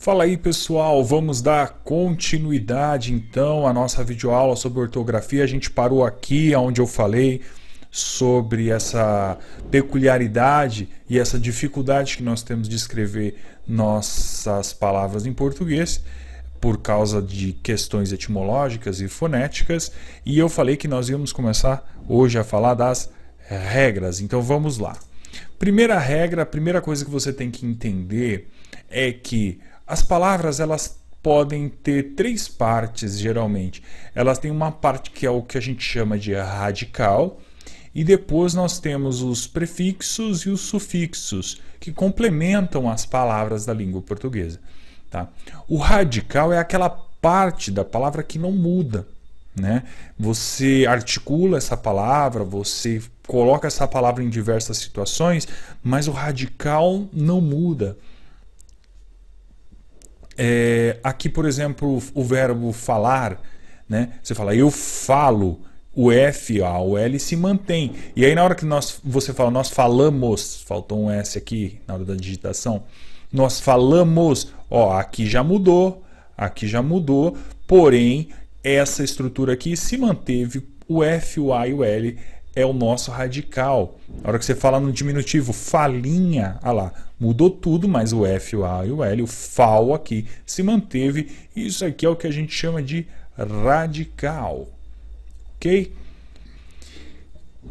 Fala aí pessoal, vamos dar continuidade então à nossa videoaula sobre ortografia. A gente parou aqui onde eu falei sobre essa peculiaridade e essa dificuldade que nós temos de escrever nossas palavras em português por causa de questões etimológicas e fonéticas, e eu falei que nós íamos começar hoje a falar das regras. Então vamos lá. Primeira regra, a primeira coisa que você tem que entender é que as palavras elas podem ter três partes geralmente. Elas têm uma parte que é o que a gente chama de radical, e depois nós temos os prefixos e os sufixos que complementam as palavras da língua portuguesa. Tá? O radical é aquela parte da palavra que não muda. Né? Você articula essa palavra, você coloca essa palavra em diversas situações, mas o radical não muda. Aqui, por exemplo, o verbo falar, né? Você fala eu falo, o F, o L se mantém. E aí na hora que você fala nós falamos, faltou um S aqui na hora da digitação, nós falamos, aqui já mudou, porém essa estrutura aqui se manteve, o F, o A e o L é o nosso radical. Na hora que você fala no diminutivo, falinha, lá, mudou tudo, mas o F, o A e o L, o fal aqui se manteve. Isso aqui é o que a gente chama de radical. Ok?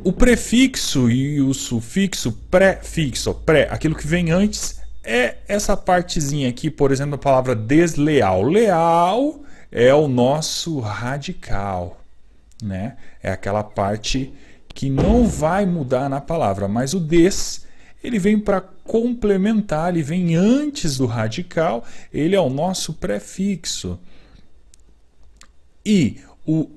O prefixo e o sufixo, prefixo, aquilo que vem antes, é essa partezinha aqui, por exemplo, a palavra desleal. Leal é o nosso radical, né? É aquela parte que não vai mudar na palavra, mas o des, ele vem para complementar, ele vem antes do radical, ele é o nosso prefixo. E o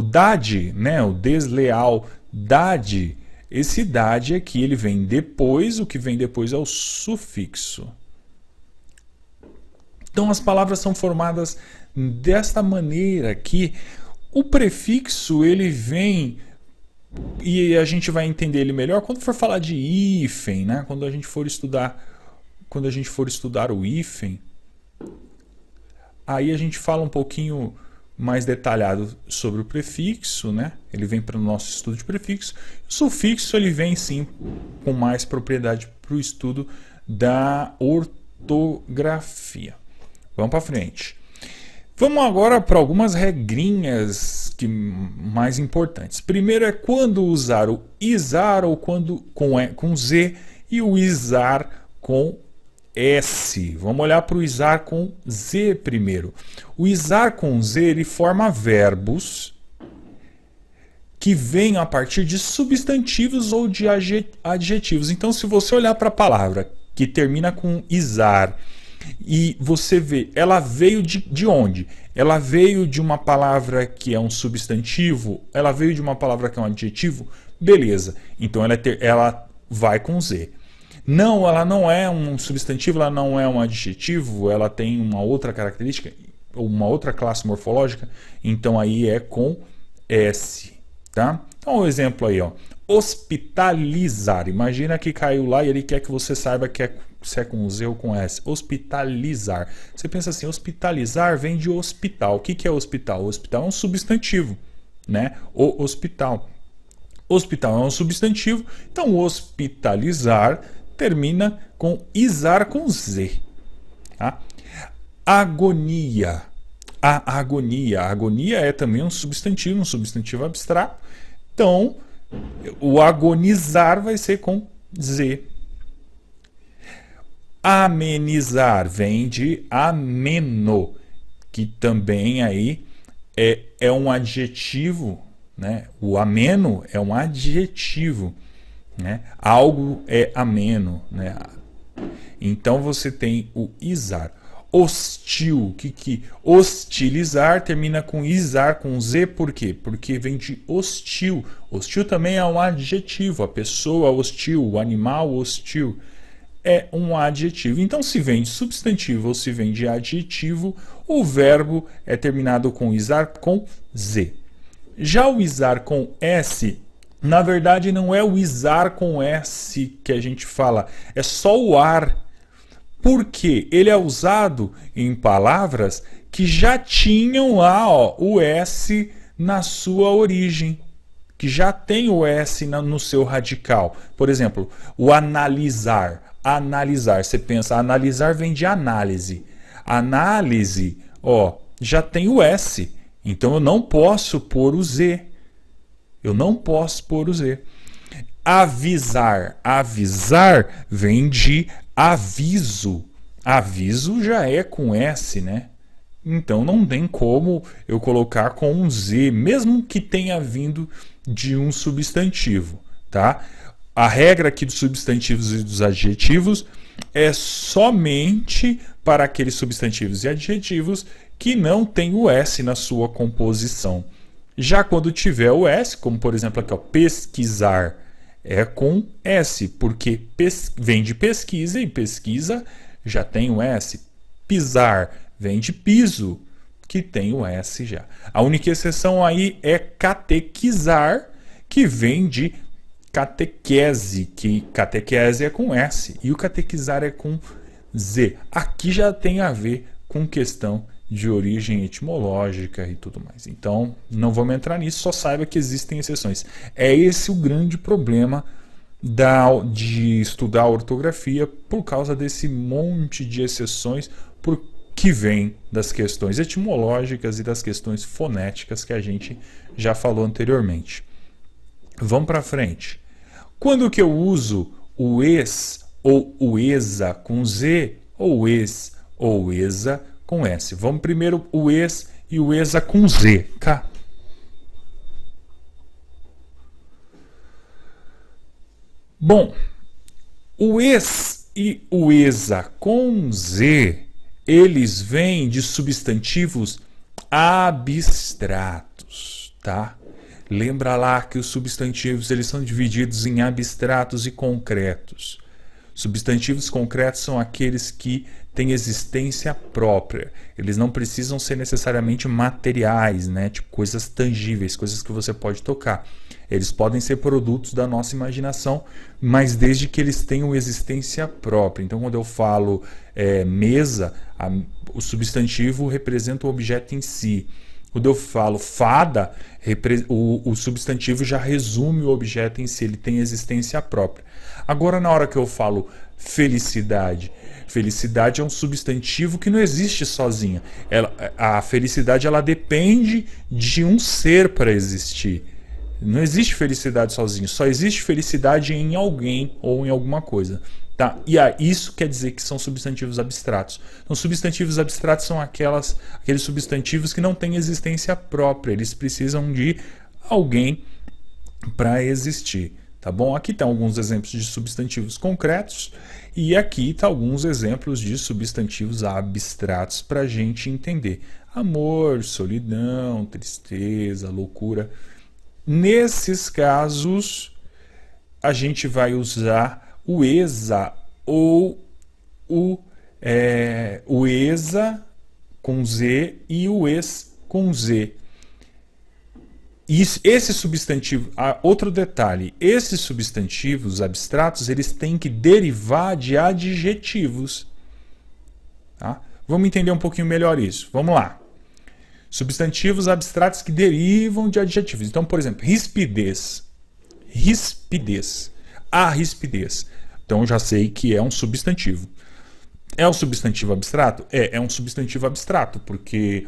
dade, né, o desleal, dade, esse dade aqui, ele vem depois, o que vem depois é o sufixo. Então as palavras são formadas desta maneira que o prefixo ele vem, e a gente vai entender ele melhor quando for falar de hífen, né? Quando a gente for estudar o hífen, aí a gente fala um pouquinho mais detalhado sobre o prefixo, né? Ele vem para o nosso estudo de prefixo. O sufixo ele vem sim com mais propriedade para o estudo da ortografia. Vamos para frente. Vamos agora para algumas regrinhas mais importantes. Primeiro é quando usar o isar ou quando com Z e o isar com S. Vamos olhar para o isar com Z primeiro. O isar com Z ele forma verbos que vêm a partir de substantivos ou de adjetivos. Então, se você olhar para a palavra que termina com isar e você vê, ela veio de onde? Ela veio de uma palavra que é um substantivo? Ela veio de uma palavra que é um adjetivo? Beleza, então ela vai com Z. Não, ela não é um substantivo, ela não é um adjetivo, ela tem uma outra característica, uma outra classe morfológica, então aí é com S. Tá? Então um exemplo aí, hospitalizar. Imagina que caiu lá e ele quer que você saiba que se é com Z ou com S. Hospitalizar. Você pensa assim, hospitalizar vem de hospital. O que é hospital? O hospital é um substantivo, né? O hospital. Hospital é um substantivo, então hospitalizar termina com isar com Z. Tá? Agonia. A agonia. A agonia é também um substantivo abstrato. Então, o agonizar vai ser com Z. Amenizar vem de ameno, que também aí é um adjetivo, né? O ameno é um adjetivo, né? Algo é ameno, né? Então você tem o isar. Hostil, hostilizar termina com isar com Z, por quê? Porque vem de hostil. Hostil também é um adjetivo, a pessoa hostil, o animal hostil é um adjetivo. Então se vem de substantivo ou se vem de adjetivo, o verbo é terminado com isar com Z. Já o isar com S, na verdade não é o isar com S que a gente fala, é só o ar. Porque ele é usado em palavras que já tinham lá, ó, o S na sua origem, que já tem o S no seu radical. Por exemplo, o analisar. Analisar, você pensa, analisar vem de análise. Análise, ó, já tem o S. Então eu não posso pôr o Z. Eu não posso pôr o Z. Avisar. Avisar vem de aviso. Aviso já é com S, né? Então não tem como eu colocar com um Z, mesmo que tenha vindo de um substantivo, tá? A regra aqui dos substantivos e dos adjetivos é somente para aqueles substantivos e adjetivos que não tem o S na sua composição. Já quando tiver o S, como por exemplo aqui, ó, pesquisar, é com S, porque vem de pesquisa e pesquisa já tem o S. Pisar vem de piso, que tem o S já. A única exceção aí é catequizar, que vem de catequese, que catequese é com S e o catequizar é com Z. Aqui já tem a ver com questão de origem etimológica e tudo mais. Então, não vamos entrar nisso, só saiba que existem exceções. É esse o grande problema de estudar a ortografia, por causa desse monte de exceções que vem das questões etimológicas e das questões fonéticas que a gente já falou anteriormente. Vamos para frente. Quando que eu uso o es ou o esa com Z, ou es ou esa com S? Vamos primeiro o es e o esa com Z. Cá. Bom, o es e o esa com Z, eles vêm de substantivos abstratos, tá? Lembra lá que os substantivos eles são divididos em abstratos e concretos. Substantivos concretos são aqueles que têm existência própria. Eles não precisam ser necessariamente materiais, né? Tipo coisas tangíveis, coisas que você pode tocar. Eles podem ser produtos da nossa imaginação, mas desde que eles tenham existência própria. Então, quando eu falo mesa, o substantivo representa o objeto em si. Quando eu falo fada, o substantivo já resume o objeto em si, ele tem existência própria. Agora, na hora que eu falo felicidade, felicidade é um substantivo que não existe sozinha. A felicidade ela depende de um ser para existir. Não existe felicidade sozinho, só existe felicidade em alguém ou em alguma coisa. Tá? E isso quer dizer que são substantivos abstratos. Então, substantivos abstratos são aqueles substantivos que não têm existência própria. Eles precisam de alguém para existir. Tá bom? Aqui estão alguns exemplos de substantivos concretos e aqui estão alguns exemplos de substantivos abstratos para a gente entender. Amor, solidão, tristeza, loucura. Nesses casos, a gente vai usar o esa ou o esa com Z e o es com Z. Esse substantivo, outro detalhe, esses substantivos abstratos eles têm que derivar de adjetivos. Tá? Vamos entender um pouquinho melhor isso. Vamos lá. Substantivos abstratos que derivam de adjetivos. Então, por exemplo, rispidez. Rispidez. A rispidez. Então, eu já sei que é um substantivo. É um substantivo abstrato? É um substantivo abstrato, porque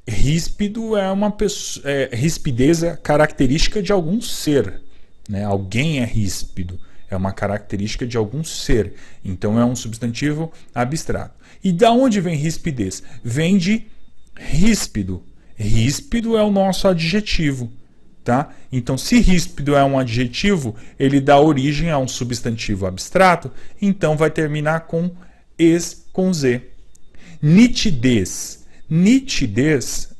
ríspido é uma pessoa. Rispidez é característica de algum ser. Né? Alguém é ríspido. É uma característica de algum ser. Então, é um substantivo abstrato. E da onde vem rispidez? Vem de ríspido. Ríspido é o nosso adjetivo, tá? Então, se ríspido é um adjetivo, ele dá origem a um substantivo abstrato, então vai terminar com es com Z. Nitidez. Nitidez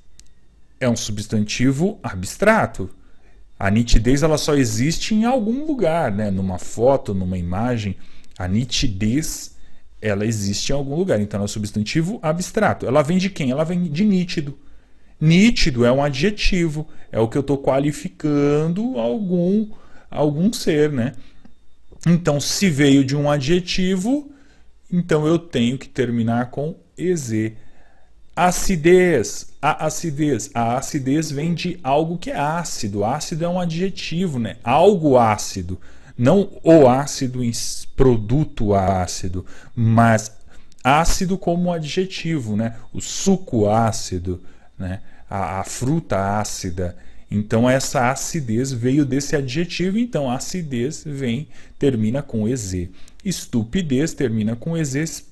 é um substantivo abstrato. A nitidez ela só existe em algum lugar, né? Numa foto, numa imagem. A nitidez ela existe em algum lugar, então é um substantivo abstrato. Ela vem de quem? Ela vem de nítido. Nítido é um adjetivo, é o que eu estou qualificando algum ser, né? Então, se veio de um adjetivo, então eu tenho que terminar com EZ. Acidez, a acidez. A acidez vem de algo que é ácido. Ácido é um adjetivo, né? Algo ácido. Não o ácido em produto ácido, mas ácido como adjetivo, né? O suco ácido, né? A fruta ácida. Então essa acidez veio desse adjetivo, então acidez termina com EZ. Estupidez termina com EZ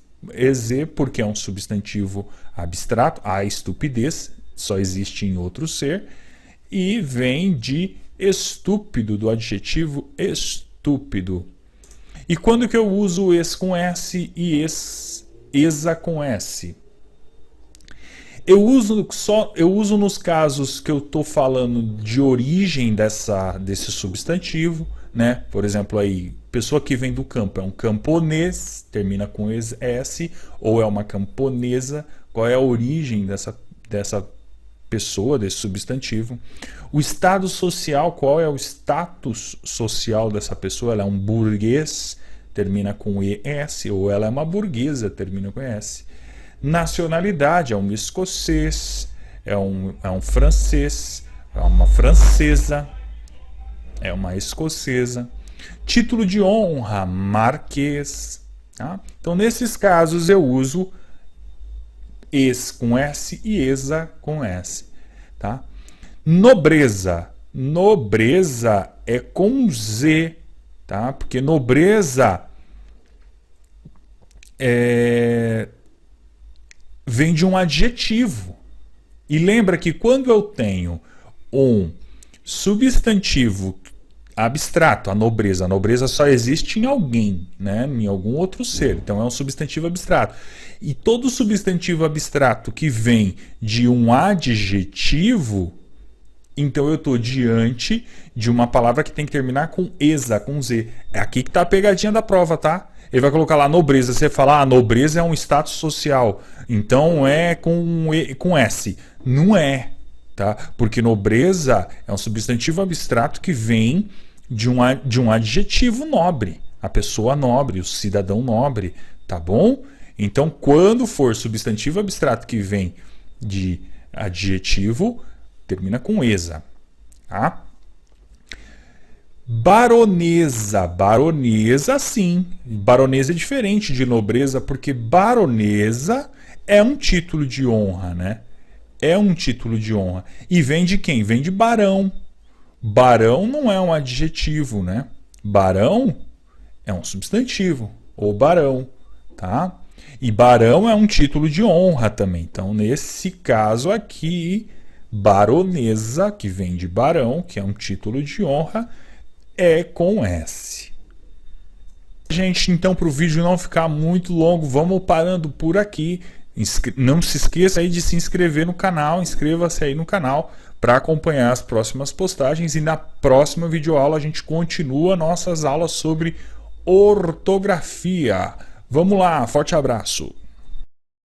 porque é um substantivo abstrato, a estupidez só existe em outro ser, e vem de estúpido, do adjetivo estúpido. E quando que eu uso es com S e esa com S? Eu uso nos casos que eu estou falando de origem desse substantivo, né? Por exemplo, aí, pessoa que vem do campo é um camponês, termina com S, ou é uma camponesa, qual é a origem dessa pessoa, desse substantivo. O estado social, qual é o status social dessa pessoa? Ela é um burguês, termina com ES, ou ela é uma burguesa, termina com S. Nacionalidade, é um escocês, é um francês, é uma francesa, é uma escocesa. Título de honra, marquês. Tá? Então, nesses casos, eu uso es com S e esa com S. Tá? Nobreza. Nobreza é com Z, tá? Porque nobreza vem de um adjetivo. E lembra que quando eu tenho um substantivo abstrato, a nobreza só existe em alguém, né? Em algum outro ser. Então é um substantivo abstrato. E todo substantivo abstrato que vem de um adjetivo, então eu estou diante de uma palavra que tem que terminar com esa, com Z. É aqui que está a pegadinha da prova, tá? Ele vai colocar lá nobreza. Você fala, nobreza é um status social. Então é com S. Não é, tá? Porque nobreza é um substantivo abstrato que vem de um adjetivo nobre. A pessoa nobre, o cidadão nobre, tá bom? Então, quando for substantivo abstrato que vem de adjetivo, termina com esa, tá? Baronesa. Baronesa, sim. Baronesa é diferente de nobreza, porque baronesa é um título de honra, né? É um título de honra. E vem de quem? Vem de barão. Barão não é um adjetivo, né? Barão é um substantivo, ou barão, tá? E barão é um título de honra também. Então, nesse caso aqui, baronesa, que vem de barão, que é um título de honra, é com S. Gente, então para o vídeo não ficar muito longo, vamos parando por aqui. Não se esqueça aí de se inscrever no canal, inscreva-se aí no canal para acompanhar as próximas postagens. E na próxima videoaula a gente continua nossas aulas sobre ortografia. Vamos lá, forte abraço!